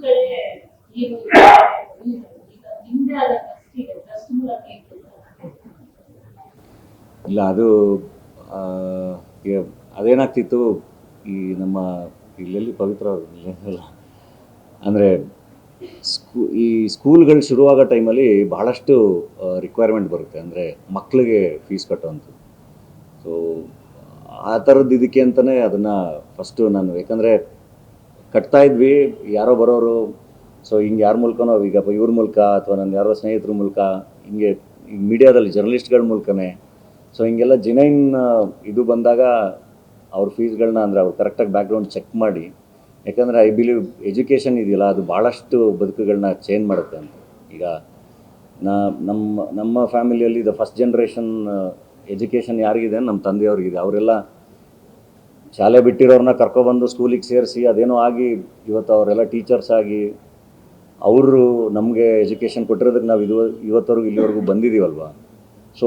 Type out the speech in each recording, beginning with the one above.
ಸ್ಕೂಲ್ಗಳೇ ಈಗ ನಿಮ್ಮದೇ ಆದ ಟ್ರಸ್ಟ್ ಇದೆ, ಟ್ರಸ್ಟ್ ಮೂಲಕ ಇಲ್ಲ ಅದು ಈಗ ಅದೇನಾಗ್ತಿತ್ತು, ಈ ನಮ್ಮ ಇಲ್ಲೆಲ್ಲಿ ಪವಿತ್ರ ಅವರು ಅಂದರೆ ಈ ಸ್ಕೂಲ್ಗಳು ಶುರುವಾಗೋ ಟೈಮಲ್ಲಿ ಬಹಳಷ್ಟು ರಿಕ್ವೈರ್ಮೆಂಟ್ ಬರುತ್ತೆ. ಅಂದರೆ ಮಕ್ಕಳಿಗೆ ಫೀಸ್ ಕಟ್ಟೋವಂಥದ್ದು. ಸೊ ಆ ಥರದ್ದು ಇದಕ್ಕೆ ಅಂತಲೇ ಅದನ್ನು ಫಸ್ಟು ನಾನು, ಯಾಕಂದರೆ ಕಟ್ತಾಯಿದ್ವಿ, ಯಾರೋ ಬರೋರು, ಸೊ ಹಿಂಗೆ ಯಾರ ಮೂಲಕನೋ, ಈಗ ಇವ್ರ ಮೂಲಕ ಅಥವಾ ನನ್ನ ಯಾರೋ ಸ್ನೇಹಿತರ ಮೂಲಕ, ಹಿಂಗೆ ಈಗ ಮೀಡಿಯಾದಲ್ಲಿ ಜರ್ನಲಿಸ್ಟ್ಗಳ ಮೂಲಕನೇ, ಸೊ ಹಿಂಗೆಲ್ಲ ಜೆನ್ಯೂನ್ ಇದು ಬಂದಾಗ ಅವ್ರ ಫೀಸ್ಗಳನ್ನ ಅಂದರೆ ಅವ್ರು ಕರೆಕ್ಟಾಗಿ ಬ್ಯಾಕ್ಗ್ರೌಂಡ್ ಚೆಕ್ ಮಾಡಿ, ಯಾಕಂದರೆ ಐ ಬಿಲೀವ್ ಎಜುಕೇಷನ್ ಇದೆಯಲ್ಲ ಅದು ಭಾಳಷ್ಟು ಬದುಕುಗಳನ್ನ ಚೇಂಜ್ ಮಾಡುತ್ತೆ ಅಂತ. ಈಗ ನಮ್ಮ ಫ್ಯಾಮಿಲಿಯಲ್ಲಿ ಇದು ಫಸ್ಟ್ ಜನ್ರೇಷನ್ ಎಜುಕೇಷನ್ ಯಾರಿಗಿದೆ, ನಮ್ಮ ತಂದೆಯವ್ರಿಗಿದೆ. ಅವರೆಲ್ಲ ಶಾಲೆ ಬಿಟ್ಟಿರೋರನ್ನ ಕರ್ಕೊಬಂದು ಸ್ಕೂಲಿಗೆ ಸೇರಿಸಿ ಅದೇನೋ ಆಗಿ ಇವತ್ತು ಅವರೆಲ್ಲ ಟೀಚರ್ಸ್ ಆಗಿ ಅವರು ನಮಗೆ ಎಜುಕೇಷನ್ ಕೊಟ್ಟಿರೋದಕ್ಕೆ ನಾವು ಇವತ್ತವರೆಗೂ ಇಲ್ಲಿವರೆಗೂ ಬಂದಿದ್ದೀವಲ್ವ. ಸೊ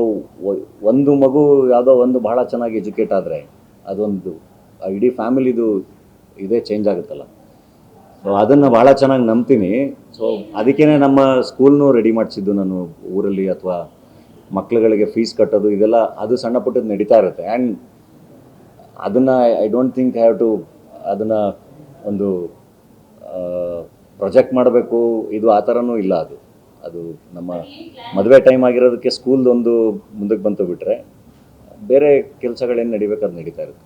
ಒಂದು ಮಗು ಯಾವುದೋ ಒಂದು ಭಾಳ ಚೆನ್ನಾಗಿ ಎಜುಕೇಟ್ ಆದರೆ ಅದೊಂದು ಇಡೀ ಫ್ಯಾಮಿಲಿದು ಇದೇ ಚೇಂಜ್ ಆಗುತ್ತಲ್ಲ. ಸೊ ಅದನ್ನು ಭಾಳ ಚೆನ್ನಾಗಿ ನಂಬ್ತೀನಿ. ಸೊ ಅದಕ್ಕೇ ನಮ್ಮ ಸ್ಕೂಲ್ನೂ ರೆಡಿ ಮಾಡಿಸಿದ್ದು ನಾನು ಊರಲ್ಲಿ, ಅಥವಾ ಮಕ್ಳುಗಳಿಗೆ ಫೀಸ್ ಕಟ್ಟೋದು ಇದೆಲ್ಲ ಅದು ಸಣ್ಣ ಪುಟ್ಟದ್ದು ನಡೀತಾ ಇರುತ್ತೆ. ಆ್ಯಂಡ್ ಅದನ್ನು I don't think have to ಅದನ್ನು ಒಂದು ಪ್ರೊಜೆಕ್ಟ್ ಮಾಡಬೇಕು, ಇದು ಆ ಥರನೂ ಇಲ್ಲ. ಅದು ನಮ್ಮ ಮದುವೆ ಟೈಮ್ ಆಗಿರೋದಕ್ಕೆ ಸ್ಕೂಲ್ದು ಒಂದು ಮುಂದಕ್ಕೆ ಬಂತು ಬಿಟ್ಟರೆ ಬೇರೆ ಕೆಲಸಗಳೇನು ನಡಿಬೇಕು ಅದು ನಡೀತಾ ಇರುತ್ತೆ.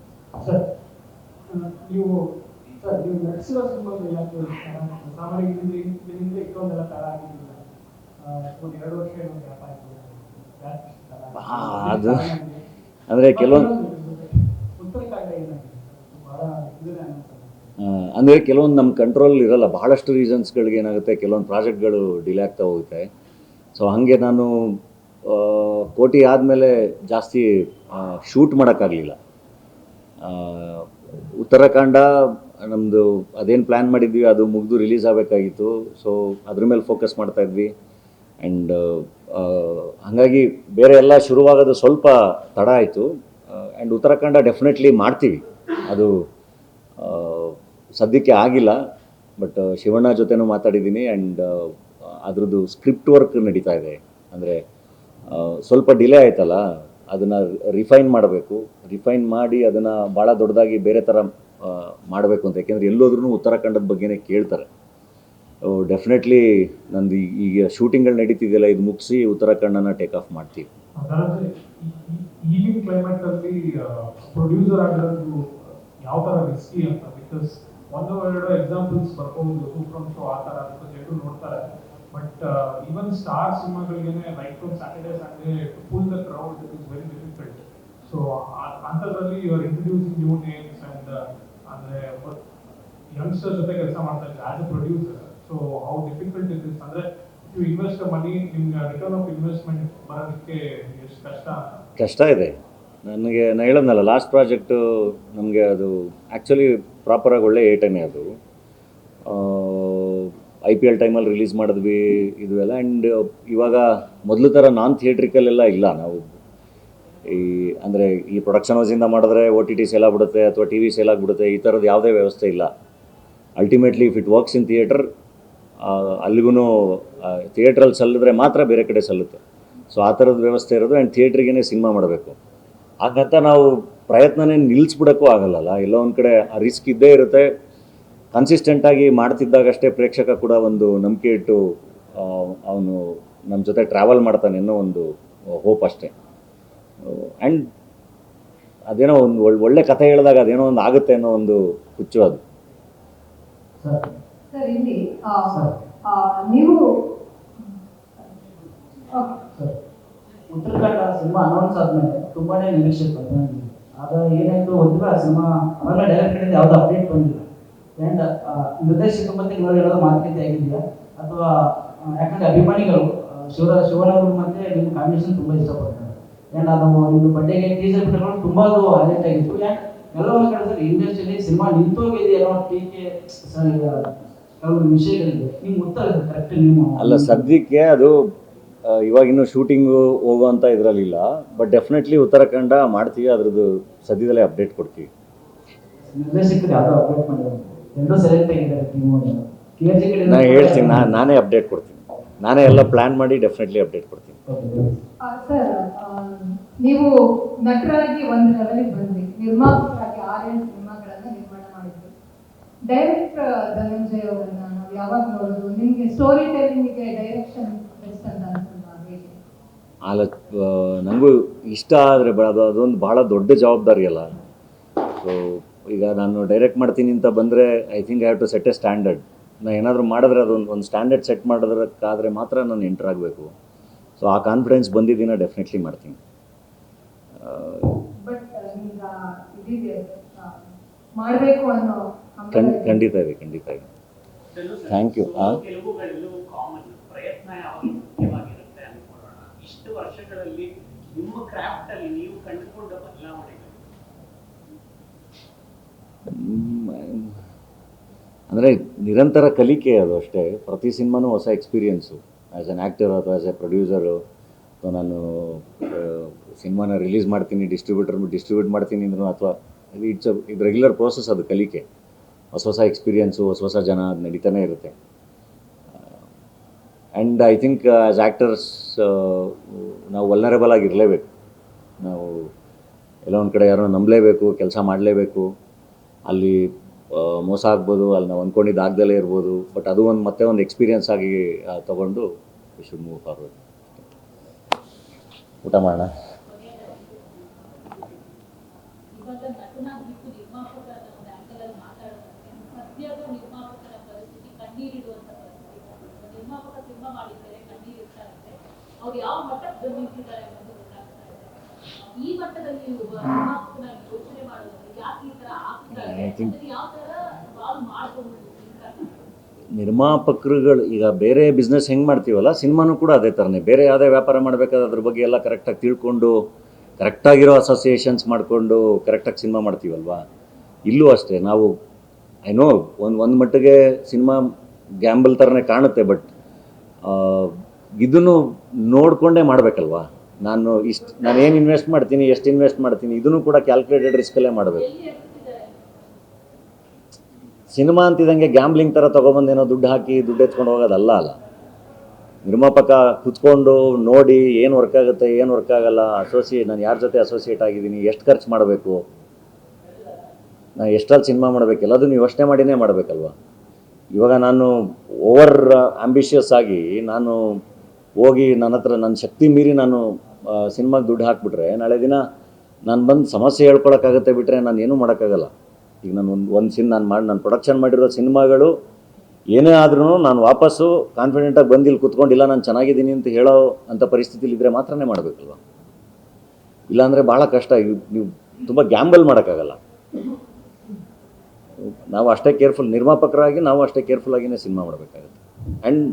ಅದು ಅಂದರೆ ಕೆಲವೊಂದು ನಮ್ಮ ಕಂಟ್ರೋಲ್ ಇರಲ್ಲ. ಬಹಳಷ್ಟು ರೀಸನ್ಸ್ಗಳಿಗೆ ಏನಾಗುತ್ತೆ, ಕೆಲವೊಂದು ಪ್ರಾಜೆಕ್ಟ್ಗಳು ಡಿಲೇ ಆಗ್ತಾ ಹೋಗುತ್ತೆ. ಸೊ ಹಾಗೆ ನಾನು ಕೋಟಿ ಆದಮೇಲೆ ಜಾಸ್ತಿ ಶೂಟ್ ಮಾಡೋಕ್ಕಾಗಲಿಲ್ಲ. ಉತ್ತರಾಖಂಡ ನಮ್ಮದು ಅದೇನು ಪ್ಲ್ಯಾನ್ ಮಾಡಿದ್ವಿ ಅದು ಮುಗಿದು ರಿಲೀಸ್ ಆಗಬೇಕಾಗಿತ್ತು. ಸೊ ಅದ್ರ ಮೇಲೆ ಫೋಕಸ್ ಮಾಡ್ತಾಯಿದ್ವಿ. ಆ್ಯಂಡ್ ಹಾಗಾಗಿ ಬೇರೆ ಎಲ್ಲ ಶುರುವಾಗೋದು ಸ್ವಲ್ಪ ತಡ ಆಯಿತು. ಆ್ಯಂಡ್ ಉತ್ತರಾಖಂಡ ಡೆಫಿನೆಟ್ಲಿ ಮಾಡ್ತೀವಿ, ಅದು ಸದ್ಯಕ್ಕೆ ಆಗಿಲ್ಲ. ಬಟ್ ಶಿವಣ್ಣ ಜೊತೆನೂ ಮಾತಾಡಿದ್ದೀನಿ. ಆ್ಯಂಡ್ ಅದ್ರದ್ದು ಸ್ಕ್ರಿಪ್ಟ್ ವರ್ಕ್ ನಡೀತಾ ಇದೆ. ಅಂದರೆ ಸ್ವಲ್ಪ ಡಿಲೇ ಆಯ್ತಲ್ಲ, ಅದನ್ನು ರಿಫೈನ್ ಮಾಡಬೇಕು. ರಿಫೈನ್ ಮಾಡಿ ಅದನ್ನು ಭಾಳ ದೊಡ್ಡದಾಗಿ ಬೇರೆ ಥರ ಮಾಡಬೇಕು ಅಂತ. ಯಾಕೆಂದರೆ ಎಲ್ಲೋದ್ರೂ ಉತ್ತರಾಖಂಡದ ಬಗ್ಗೆನೇ ಕೇಳ್ತಾರೆ. ಡೆಫಿನೆಟ್ಲಿ ನಂದು ಈಗ ಶೂಟಿಂಗ್ಗಳು ನಡೀತಿದೆಯಲ್ಲ, ಇದು ಮುಗಿಸಿ ಉತ್ತರಾಖಂಡನ ಟೇಕ್ ಆಫ್ ಮಾಡ್ತೀವಿ. ಈಗಿನ ಕ್ಲೈಮೇಟಲ್ಲಿ ಪ್ರೊಡ್ಯೂಸರ್ ಆಗಿರೋದು ಯಾವ ಥರ ರಿಸ್ಕಿ ಅಂತ, ಬಿಕಾಸ್ ಒಂದು ಎರಡು ಎಕ್ಸಾಂಪಲ್ಸ್ ಬರ್ಬೋದು, ಸೂಪರ್ ಶೋ ಆ ಥರ ಜನರು ನೋಡ್ತಾರೆ. ಬಟ್ ಈವನ್ ಸ್ಟಾರ್ ಸಿನಿಮಾಗಳಿಗೆ right from Saturday Sunday to pull the crowd it is very difficult. So ಅಂಥದ್ರಲ್ಲಿ you are introducing new names and ಅಂದರೆ ಯಂಗ್ಸ್ಟರ್ ಜೊತೆ ಕೆಲಸ ಮಾಡ್ತಾ ಇದ್ದಾರೆ as a producer. So how difficult it is, ಅಂದರೆ you invest money, ನಿಮ್ಗೆ return of investment ಬರೋದಕ್ಕೆ ಎಷ್ಟು ಕಷ್ಟ ಇದೆ. ನಾನು ಹೇಳೋದ್ನಲ್ಲ, ಲಾಸ್ಟ್ ಪ್ರಾಜೆಕ್ಟು ನಮಗೆ ಅದು ಆ್ಯಕ್ಚುಲಿ ಪ್ರಾಪರಾಗಿ ಒಳ್ಳೆ ಏಟನೇ ಅದು. IPL ಟೈಮಲ್ಲಿ ರಿಲೀಸ್ ಮಾಡಿದ್ವಿ ಇದು ಎಲ್ಲ. ಆ್ಯಂಡ್ ಇವಾಗ ಮೊದಲು ಥರ ನಾನ್ ಥಿಯೇಟ್ರಿಕಲ್ಲೆಲ್ಲ ಇಲ್ಲ. ನಾವು ಅಂದರೆ ಈ ಪ್ರೊಡಕ್ಷನ್ ಹೌಸಿಂದ ಮಾಡಿದ್ರೆ OTT ಸೇಲ್ ಆಗಿಬಿಡುತ್ತೆ ಅಥವಾ TV ಸೇಲ್ ಆಗಿಬಿಡುತ್ತೆ, ಈ ಥರದ್ದು ಯಾವುದೇ ವ್ಯವಸ್ಥೆ ಇಲ್ಲ. Ultimately if it works in theatre, ಅಲ್ಲಿಗೂ ಥಿಯೇಟ್ರಲ್ಲಿ ಸಲ್ಲಿದ್ರೆ ಮಾತ್ರ ಬೇರೆ ಕಡೆ ಸಲ್ಲುತ್ತೆ. ಸೊ ಆ ಥರದ ವ್ಯವಸ್ಥೆ ಇರೋದು. ಆ್ಯಂಡ್ ಥಿಯೇಟ್ರಿಗೇ ಸಿನಿಮಾ ಮಾಡಬೇಕು. ಹಾಗಂತ ನಾವು ಪ್ರಯತ್ನನೇ ನಿಲ್ಲಿಸ್ಬಿಡೋಕ್ಕೂ ಆಗಲ್ಲಲ್ಲ. ಎಲ್ಲೋ ಒಂದು ಕಡೆ ಆ ರಿಸ್ಕ್ ಇದ್ದೇ ಇರುತ್ತೆ. ಕನ್ಸಿಸ್ಟೆಂಟಾಗಿ ಮಾಡ್ತಿದ್ದಾಗಷ್ಟೇ ಪ್ರೇಕ್ಷಕ ಕೂಡ ಒಂದು ನಂಬಿಕೆ ಇಟ್ಟು ಅವನು ನಮ್ಮ ಜೊತೆ ಟ್ರಾವೆಲ್ ಮಾಡ್ತಾನೆ ಅನ್ನೋ ಒಂದು ಹೋಪ್ ಅಷ್ಟೇ. ಆ್ಯಂಡ್ ಅದೇನೋ ಒಂದು ಒಳ್ಳೆ ಕಥೆ ಹೇಳಿದಾಗ ಅದೇನೋ ಒಂದು ಆಗುತ್ತೆ ಅನ್ನೋ ಒಂದು ಹುಚ್ಚು ಅದು. ನೀವು ಉತ್ತರಾಖಂಡ ಸಿನಿಮಾ ಅನೌನ್ಸ್ ಆದ್ಮೇಲೆ ತುಂಬಾನೇ ನಿರೀಕ್ಷೆ ಬಂದಿದೆ. ಆಗ ಏನಾಯ್ತು ಗೊತ್ತಿಲ್ಲ, ಆ ಸಿನಿಮಾ ಆಮೇಲೆ ಡೈರೆಕ್ಟರಿಂದ ಯಾವ್ದು ಅಪ್ಡೇಟ್ ಬಂದಿಲ್ಲ. ಆ್ಯಂಡ್ ನಿರ್ದೇಶಕ ಬಗ್ಗೆ ನೀವು ಹೇಳೋದು ಮಾತುಕತೆ ಆಗಿದೆಯಾ, ಅಥವಾ ಯಾಕಂದ್ರೆ ಅಭಿಮಾನಿಗಳು ಶಿವನವರು ಮತ್ತೆ ನಿಮ್ಮ ಕಾಂಬಿನೇಷನ್ ತುಂಬ ಇಷ್ಟಪಡ್ತಾರೆ. ಆ್ಯಂಡ್ ಅದು ನಿಮ್ಮದು ಬಡ್ಡೆಗೆ ಟೀಸರ್ ಬಿಟ್ಟುಕೊಂಡು ತುಂಬ ಅದು ಹೈಲೈಟ್ ಆಗಿತ್ತು. ಆ್ಯಂಡ್ ಎಲ್ಲ ಒಂದು ಕಡೆ ಸರ್ ಇಂಡಸ್ಟ್ರಿಯಲ್ಲಿ ಸಿನಿಮಾ ನಿಂತೋಗಿದೆ ಅನ್ನೋ ಟೀಕೆ ಸರ್ ಕೆಲವು ವಿಷಯಗಳಿದೆ. ನಿಮ್ಮ ಉತ್ತರ ಕರೆಕ್ಟ್ ನಿಮ್ಮ ಅಲ್ಲ, ಸದ್ಯಕ್ಕೆ ಅದು ಇವಾಗಿನ್ನೂ ಶೂಟಿಂಗು ಹೋಗುವಂಥ ಇದರಲ್ಲಿಲ್ಲ. ಬಟ್ ಡೆಫಿನೆಟ್ಲಿ ಉತ್ತರಾಖಂಡ ಮಾಡ್ತೀವಿ, ಅದ್ರದ್ದು ಸದ್ಯದಲ್ಲೇ ಅಪ್ಡೇಟ್ ಕೊಡ್ತೀವಿ. ನಿರ್ದೇಶಕರು ಯಾವುದೋ ಅಪ್ಡೇಟ್ ಮಾಡಿದ್ದಾರೆ, ಎಲ್ಲರೂ ಸೆಲೆಕ್ಟ್ ಆಗಿದ್ದಾರೆ ಟೀಮು. KRJ ಕಡೆ ನಾನು ಹೇಳ್ತೀನಿ, ನಾನೇ ಅಪ್ಡೇಟ್ ಕೊಡ್ತೀನಿ. ನಾನೇ ಎಲ್ಲ ಪ್ಲ್ಯಾನ್ ಮಾಡಿ ಡೆಫಿನೆಟ್ಲಿ ಅಪ್ಡೇಟ್ ಕೊಡ್ತೀನಿ. ಸರ್, ನೀವು ನಟರಾಗಿ ಒಂದು ಲೆವೆಲ್ಗೆ ಬಂದ್ರಿ, ನಿರ್ಮಾಪಕರಾಗಿ 6-7 ಸಿನಿಮಾಗಳನ್ನ ನಿರ್ಮಾಣ ಮಾಡಿದ್ರಿ. ಡೈರೆಕ್ಟರ್ ಧನಂಜಯ್ ಅವರನ್ನ ನಾವು ಯಾವಾಗ ನೋಡೋದು? ನಿಮಗೆ ಸ್ಟೋರಿ ಟೆಲ್ಲಿಂಗಿಗೆ ಡೈರೆಕ್ಷನ್ ಬೆಸ್ಟ್ ಅಂತ ಅನ್ಸಲ್ವಾ? ಹೇಗೆ? ಅಲ್ಲ, ನನಗೂ ಇಷ್ಟ, ಆದರೆ ಅದೊಂದು ಭಾಳ ದೊಡ್ಡ ಜವಾಬ್ದಾರಿ ಅಲ್ಲ. ಸೊ ಈಗ ನಾನು ಡೈರೆಕ್ಟ್ ಮಾಡ್ತೀನಿ ಅಂತ ಬಂದರೆ I think I have to set a standard. ನಾನು ಏನಾದರೂ ಮಾಡಿದ್ರೆ ಒಂದು ಸ್ಟ್ಯಾಂಡರ್ಡ್ ಸೆಟ್ ಮಾಡೋದಕ್ಕಾದರೆ ಮಾತ್ರ ನಾನು ಎಂಟರ್ ಆಗಬೇಕು. ಸೊ ಆ ಕಾನ್ಫಿಡೆನ್ಸ್ ಬಂದಿದ್ದೀನ ಡೆಫಿನೆಟ್ಲಿ ಮಾಡ್ತೀನಿ. ಬಟ್ ಈಗ ಇದಿದೆ, ಮಾಡಬೇಕು ಅನ್ನೋ ಖಂಡಿತ ಇದೆ. Thank you. ಕೆಲವುಗಳೆಲ್ಲವೂ ಕಾಮನ್, ಪ್ರಯತ್ನ ಯಾವಾಗಲೂ ಮುಖ್ಯವಾಗಿರುತ್ತೆ ಅನ್ಕೊಳ್ಳೋಣ. ಇಷ್ಟು ವರ್ಷಗಳಲ್ಲಿ ನಿಮ್ಮ ಕ್ರಾಫ್ಟ್ ಅಲ್ಲಿ ನೀವು ಕಂಡುಕೊಂಡ ಬದಲಾವಣೆಗಳು? ಅಂದರೆ ನಿರಂತರ ಕಲಿಕೆ, ಅದು ಅಷ್ಟೇ. ಪ್ರತಿ ಸಿನಿಮಾನೂ ಹೊಸ ಎಕ್ಸ್ಪೀರಿಯೆನ್ಸು. ಆ್ಯಸ್ ಎನ್ ಆ್ಯಕ್ಟರ್ ಅಥವಾ ಆ್ಯಸ್ ಎ ಪ್ರೊಡ್ಯೂಸರು, ಅಥವಾ ನಾನು ಸಿನಿಮಾನ ರಿಲೀಸ್ ಮಾಡ್ತೀನಿ, ಡಿಸ್ಟ್ರಿಬ್ಯೂಟ್ ಮಾಡ್ತೀನಿ ಅಂದ್ರೂ, ಅಥವಾ ಇದು ರೆಗ್ಯುಲರ್ ಪ್ರೋಸೆಸ್, ಅದು ಕಲಿಕೆ. ಹೊಸ ಎಕ್ಸ್ಪೀರಿಯೆನ್ಸು, ಹೊಸ ಜನ, ಅದು ನಡೀತಾನೆ ಇರುತ್ತೆ. And I think as actors ನಾವು ವಲ್ನರೇಬಲ್ ಆಗಿರಲೇಬೇಕು. ನಾವು ಎಲ್ಲ ಒಂದು ಕಡೆ ಯಾರೋ ನಂಬಲೇಬೇಕು, ಕೆಲಸ ಮಾಡಲೇಬೇಕು. ಅಲ್ಲಿ ಮೋಸ ಆಗ್ಬೋದು, ಅಲ್ಲಿ ನಾವು ಅಂದ್ಕೊಂಡಿದ್ದು ಆಗ್ದಲೇ ಇರ್ಬೋದು. ಬಟ್ ಅದು ಮತ್ತೆ ಒಂದು ಎಕ್ಸ್ಪೀರಿಯೆನ್ಸ್ ಆಗಿ ತೊಗೊಂಡು ವಿ ಶುಡ್ ಮೂವ್ ಫಾರ್ವರ್ಡ್. ಊಟ ಮಾಡೋಣ. ಇವಾಗ ನಟನಾಗಿತ್ತು ನಿರ್ಮಾಪಕರ ಒಂದು ಆಂಗಲಲ್ಲಿ ಮಾತಾಡೋದಂದ್ರೆ, ಸದ್ಯದ ನಿರ್ಮಾಪಕರ ಪರಿಸ್ಥಿತಿ ಕಣ್ಣೀರಿಡುವಂಥ ಪರಿಸ್ಥಿತಿ. ನಿರ್ಮಾಪಕ ಸಿನಿಮಾ ಮಾಡಿದ್ದಾರೆ, ಕಣ್ಣೀರಿಡ್ತಾರಂತೆ. ಅವ್ರು ಯಾವ ಮಟ್ಟಕ್ಕೆ ನಿಂತಿದ್ದಾರೆ ಅನ್ನೋದು ಗೊತ್ತಾಗ್ತಾ ಇದೆ. ಈ ಮಟ್ಟದಲ್ಲಿ ಒಬ್ಬ ನಿರ್ಮಾಪಕನಾಗಿ ಯೋಚನೆ ಮಾಡೋದಂದ್ರೆ ಯಾಕೆ ಈ ಥರ ಆಗ್ತಾರೆ, ಯಾವ ಥರ ಸಾಲ್ವ್ ಮಾಡ್ಕೊಂಡು ನಿರ್ಮಾಪಕರುಗಳು ಈಗ ಬೇರೆ ಬಿಸ್ನೆಸ್ ಹೆಂಗೆ ಮಾಡ್ತೀವಲ್ಲ, ಸಿನಿಮಾನೂ ಕೂಡ ಅದೇ ಥರನೇ. ಬೇರೆ ಯಾವುದೇ ವ್ಯಾಪಾರ ಮಾಡಬೇಕಾದ್ರೆ ಅದ್ರ ಬಗ್ಗೆ ಎಲ್ಲ ಕರೆಕ್ಟಾಗಿ ತಿಳ್ಕೊಂಡು, ಕರೆಕ್ಟಾಗಿರೋ ಅಸೋಸಿಯೇಷನ್ಸ್ ಮಾಡಿಕೊಂಡು ಕರೆಕ್ಟಾಗಿ ಸಿನಿಮಾ ಮಾಡ್ತೀವಲ್ವ. ಇಲ್ಲೂ ಅಷ್ಟೇ. ನಾವು ಒಂದು ಮಟ್ಟಿಗೆ ಸಿನಿಮಾ ಗ್ಯಾಂಬಲ್ ಥರನೇ ಕಾಣುತ್ತೆ, ಬಟ್ ಇದನ್ನು ನೋಡಿಕೊಂಡೇ ಮಾಡಬೇಕಲ್ವ. ನಾನೇನು ಇನ್ವೆಸ್ಟ್ ಮಾಡ್ತೀನಿ, ಎಷ್ಟು ಇನ್ವೆಸ್ಟ್ ಮಾಡ್ತೀನಿ, ಇದನ್ನು ಕೂಡ ಕ್ಯಾಲ್ಕುಲೇಟೆಡ್ ರಿಸ್ಕಲ್ಲೇ ಮಾಡಬೇಕು. ಸಿನಿಮಾ ಅಂತಿದ್ದಂಗೆ ಗ್ಯಾಂಬ್ಲಿಂಗ್ ಥರ ತೊಗೊಬಂದೇನೋ ದುಡ್ಡು ಹಾಕಿ ದುಡ್ಡು ಎತ್ಕೊಂಡು ಹೋಗೋದಲ್ಲ. ನಿರ್ಮಾಪಕ ಕೂತ್ಕೊಂಡು ನೋಡಿ ಏನು ವರ್ಕ್ ಆಗುತ್ತೆ, ಏನು ವರ್ಕ್ ಆಗಲ್ಲ, ನಾನು ಯಾರ ಜೊತೆ ಅಸೋಸಿಯೇಟ್ ಆಗಿದ್ದೀನಿ, ಎಷ್ಟು ಖರ್ಚು ಮಾಡಬೇಕು, ನಾನು ಎಷ್ಟರಲ್ಲಿ ಸಿನಿಮಾ ಮಾಡಬೇಕು, ಎಲ್ಲದನ್ನು ಯೋಚನೆ ಮಾಡಿನೇ ಮಾಡಬೇಕಲ್ವ. ಇವಾಗ ನಾನು ಓವರ್ ಆಂಬಿಷಿಯಸ್ ಆಗಿ ನಾನು ಹೋಗಿ ನನ್ನ ಶಕ್ತಿ ಮೀರಿ ನಾನು ಸಿನಿಮಾಗೆ ದುಡ್ಡು ಹಾಕಿಬಿಟ್ರೆ, ನಾಳೆ ದಿನ ನಾನು ಬಂದು ಸಮಸ್ಯೆ ಹೇಳ್ಕೊಳಕ್ಕಾಗತ್ತೆ, ಬಿಟ್ಟರೆ ನಾನು ಏನೂ ಮಾಡೋಕ್ಕಾಗಲ್ಲ. ಈಗ ನಾನು ನಾನು ಪ್ರೊಡಕ್ಷನ್ ಮಾಡಿರೋ ಸಿನಿಮಾಗಳು ಏನೇ ಆದ್ರೂ ನಾನು ವಾಪಸ್ಸು ಕಾನ್ಫಿಡೆಂಟಾಗಿ ಬಂದು ಇಲ್ಲಿ ಕೂತ್ಕೊಂಡಿಲ್ಲ, ನಾನು ಚೆನ್ನಾಗಿದ್ದೀನಿ ಅಂತ ಹೇಳೋ ಅಂಥ ಪರಿಸ್ಥಿತಿಲಿದ್ದರೆ ಮಾತ್ರನೇ ಮಾಡಬೇಕಲ್ವ. ಇಲ್ಲಾಂದರೆ ಭಾಳ ಕಷ್ಟ. ನೀವು ತುಂಬ ಗ್ಯಾಂಬಲ್ ಮಾಡೋಕ್ಕಾಗಲ್ಲ. ನಾವು ಅಷ್ಟೇ ಕೇರ್ಫುಲ್, ನಿರ್ಮಾಪಕರಾಗಿ ನಾವು ಅಷ್ಟೇ ಕೇರ್ಫುಲ್ಲಾಗಿಯೇ ಸಿನಿಮಾ ಮಾಡಬೇಕಾಗುತ್ತೆ. ಆ್ಯಂಡ್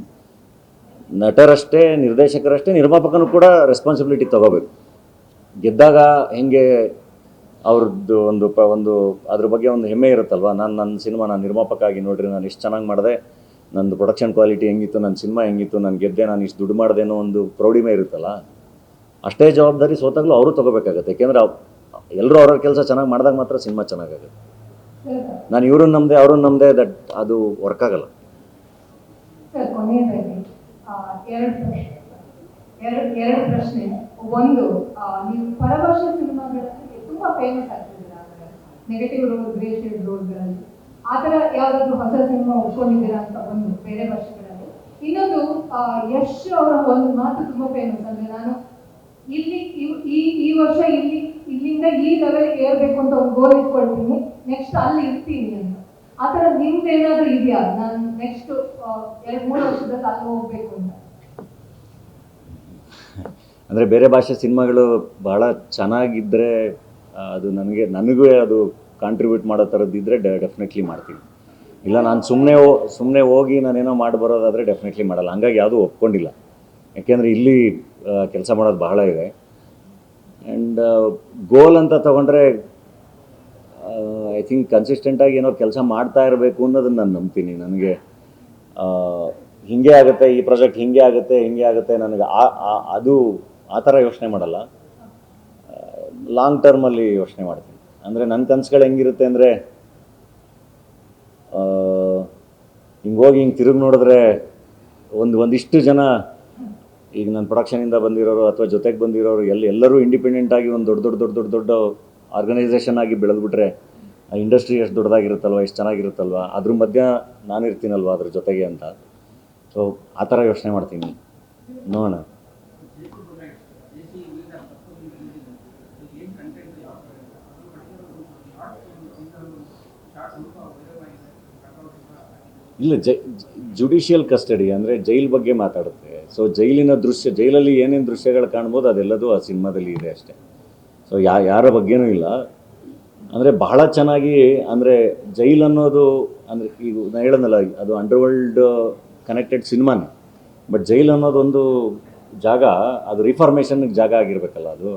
ನಟರಷ್ಟೇ, ನಿರ್ದೇಶಕರಷ್ಟೇ, ನಿರ್ಮಾಪಕನೂ ಕೂಡ ರೆಸ್ಪಾನ್ಸಿಬಿಲಿಟಿ ತೊಗೋಬೇಕು. ಗೆದ್ದಾಗ ಹೆಂಗೆ ಅವ್ರದ್ದು ಒಂದು ಅದ್ರ ಬಗ್ಗೆ ಒಂದು ಹೆಮ್ಮೆ ಇರುತ್ತಲ್ವ. ನನ್ನ ಸಿನಿಮಾ, ನಾನು ನಿರ್ಮಾಪಕ ಆಗಿ ನೋಡ್ರಿ ನಾನು ಇಷ್ಟು ಚೆನ್ನಾಗಿ ಮಾಡಿದೆ, ನಂದು ಪ್ರೊಡಕ್ಷನ್ ಕ್ವಾಲಿಟಿ ಹೆಂಗಿತ್ತು, ನನ್ನ ಸಿನಿಮಾ ಹೆಂಗಿತ್ತು, ನಾನು ಗೆದ್ದೆ, ನಾನು ಇಷ್ಟು ದುಡ್ಡು ಮಾಡಿದೆ ಅನ್ನೋ ಒಂದು ಪ್ರೌಢಿಮೆ ಇರುತ್ತಲ್ಲ. ಅಷ್ಟೇ ಜವಾಬ್ದಾರಿ ಸೋತಾಗಲೂ ಅವರು ತೊಗೋಬೇಕಾಗತ್ತೆ. ಯಾಕೆಂದರೆ ಎಲ್ಲರೂ ಅವ್ರ ಕೆಲಸ ಚೆನ್ನಾಗಿ ಮಾಡಿದಾಗ ಮಾತ್ರ ಸಿನಿಮಾ ಚೆನ್ನಾಗಾಗುತ್ತೆ. ನಾನು ಇವ್ರನ್ನ ನಮ್ಮದೆ ಅವ್ರನ್ನ ನಮ್ಮದೆ ಅದು ವರ್ಕ್ ಆಗಲ್ಲ. ಸರ್, ಕೊನೆಯದಾಗಿ ಎರಡು ಪ್ರಶ್ನೆ. ಒಂದು, ನೀವು ಪರಭಾಷೆ ಸಿನಿಮಾಗಳಲ್ಲಿ ತುಂಬಾ ಫೇಮಸ್ ಆಗ್ತಿದ್ದೀರಾ, ನೆಗೆಟಿವ್ ರೋಲ್, ಗ್ರೇ ಶೇಡ್ ರೋಲ್ಗಳಲ್ಲಿ. ಆ ಥರ ಯಾವುದಾದ್ರೂ ಹೊಸ ಸಿನಿಮಾ ಒಪ್ಕೊಂಡಿದ್ದೀರಾ ಅಂತ ಒಂದು, ಬೇರೆ ಭಾಷೆಗಳಲ್ಲಿ. ಇನ್ನೊಂದು, ಯಶ್ ಅವರ ಒಂದು ಮಾತು ತುಂಬಾ ಫೇಮಸ್. ಅಂದರೆ ನಾನು ಈ ವರ್ಷ ಇಲ್ಲಿಂದ ಈ ಲೆವೆಲ್ಗೆ ಏರ್ಬೇಕು ಅಂತ ಒಂದು ಗೋಲ್ ಇಟ್ಕೊಳ್ತೀನಿ, ನೆಕ್ಸ್ಟ್ ಅಲ್ಲಿ ಇರ್ತೀನಿ ಅಂತ. ಆ ಥರ ನಿಮ್ದು ಏನಾದರೂ ಇದೆಯಾ, ನಾನು ನೆಕ್ಸ್ಟ್ 2-3 ವರ್ಷದಲ್ಲಿ ಅಲ್ಲಿ ಹೋಗ್ಬೇಕು ಅಂತ? ಅಂದರೆ ಬೇರೆ ಭಾಷೆ ಸಿನಿಮಾಗಳು ಭಾಳ ಚೆನ್ನಾಗಿದ್ದರೆ ಅದು ನನಗೂ ಅದು ಕಾಂಟ್ರಿಬ್ಯೂಟ್ ಮಾಡೋ ಥರದ್ದಿದ್ದರೆ ಡೆಫಿನೆಟ್ಲಿ ಮಾಡ್ತೀನಿ. ಇಲ್ಲ ನಾನು ಸುಮ್ಮನೆ ಹೋಗಿ ನಾನೇನೋ ಮಾಡಿ ಬರೋದಾದರೆ ಡೆಫಿನೆಟ್ಲಿ ಮಾಡಲ್ಲ. ಹಂಗಾಗಿ ಯಾವುದೂ ಒಪ್ಕೊಂಡಿಲ್ಲ. ಯಾಕೆಂದರೆ ಇಲ್ಲಿ ಕೆಲಸ ಮಾಡೋದು ಬಹಳ ಇದೆ. ಆ್ಯಂಡ್ ಗೋಲ್ ಅಂತ ತೊಗೊಂಡ್ರೆ ಐ ಥಿಂಕ್ ಕನ್ಸಿಸ್ಟೆಂಟಾಗಿ ಏನೋ ಕೆಲಸ ಮಾಡ್ತಾ ಇರಬೇಕು ಅನ್ನೋದನ್ನು ನಾನು ನಂಬ್ತೀನಿ. ನನಗೆ ಹೀಗೆ ಆಗುತ್ತೆ, ಈ ಪ್ರಾಜೆಕ್ಟ್ ಹೀಗೆ ಆಗುತ್ತೆ ನನಗೆ ಅದು ಆ ಥರ ಯೋಚನೆ ಮಾಡಲ್ಲ. ಲಾಂಗ್ ಟರ್ಮಲ್ಲಿ ಯೋಚನೆ ಮಾಡ್ತೀನಿ. ಅಂದರೆ ನನ್ನ ಕನಸುಗಳು ಹೆಂಗಿರುತ್ತೆ ಅಂದರೆ, ಹಿಂಗೆ ಹೋಗಿ ಹಿಂಗೆ ತಿರುಗಿ ನೋಡಿದ್ರೆ ಒಂದಿಷ್ಟು ಜನ ಈಗ ನನ್ನ ಪ್ರೊಡಕ್ಷನಿಂದ ಬಂದಿರೋರು ಅಥವಾ ಜೊತೆಗೆ ಬಂದಿರೋರು ಎಲ್ಲರೂ ಇಂಡಿಪೆಂಡೆಂಟಾಗಿ ಒಂದು ದೊಡ್ಡ ಆರ್ಗನೈಸೇಷನ್ ಆಗಿ ಬೆಳೆದ್ಬಿಟ್ರೆ ಆ ಇಂಡಸ್ಟ್ರಿ ಎಷ್ಟು ದೊಡ್ಡದಾಗಿರುತ್ತಲ್ವ, ಎಷ್ಟು ಚೆನ್ನಾಗಿರುತ್ತಲ್ವ, ಅದ್ರ ಮಧ್ಯ ನಾನಿರ್ತೀನಲ್ವ ಅದ್ರ ಜೊತೆಗೆ ಅಂತ. ಸೊ ಆ ಥರ ಯೋಚನೆ ಮಾಡ್ತೀನಿ. ನೋಡೋಣ. ಇಲ್ಲ, ಜುಡಿಷಿಯಲ್ ಕಸ್ಟಡಿ ಅಂದರೆ ಜೈಲ್ ಬಗ್ಗೆ ಮಾತಾಡುತ್ತೆ. ಸೊ ಜೈಲಿನ ದೃಶ್ಯ, ಜೈಲಲ್ಲಿ ಏನೇನು ದೃಶ್ಯಗಳು ಕಾಣ್ಬೋದು ಅದೆಲ್ಲದೂ ಆ ಸಿನಿಮಾದಲ್ಲಿ ಇದೆ ಅಷ್ಟೇ. ಸೊ ಯಾರ ಬಗ್ಗೆನೂ ಇಲ್ಲ. ಅಂದರೆ ಬಹಳ ಚೆನ್ನಾಗಿ, ಅಂದರೆ ಜೈಲ್ ಅನ್ನೋದು ಅಂದರೆ ಈಗ ನಾನು ಹೇಳೋದಲ್ಲ, ಅದು ಅಂಡರ್ವರ್ಲ್ಡ್ ಕನೆಕ್ಟೆಡ್ ಸಿನಿಮಾನೇ. ಬಟ್ ಜೈಲ್ ಅನ್ನೋದೊಂದು ಜಾಗ, ಅದು ರಿಫಾರ್ಮೇಷನ್ಗೆ ಜಾಗ ಆಗಿರಬೇಕಲ್ಲ ಅದು.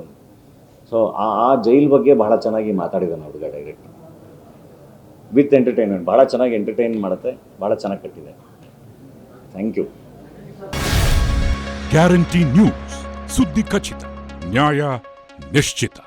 ಸೊ ಆ ಜೈಲ್ ಬಗ್ಗೆ ಬಹಳ ಚೆನ್ನಾಗಿ ಮಾತಾಡಿದ್ದಾನೆ ಹುಡುಗ ಡೈರೆಕ್ಟ್, ವಿತ್ ಎಂಟರ್ಟೈನ್ಮೆಂಟ್. ಭಾಳ ಚೆನ್ನಾಗಿ ಎಂಟರ್ಟೈನ್ ಮಾಡುತ್ತೆ, ಭಾಳ ಚೆನ್ನಾಗಿ ಕಟ್ಟಿದೆ. Thank you. ಗ್ಯಾರಂಟಿ ನ್ಯೂಸ್, ಸುದ್ದಿ ಖಚಿತ, ನ್ಯಾಯ ನಿಶ್ಚಿತ.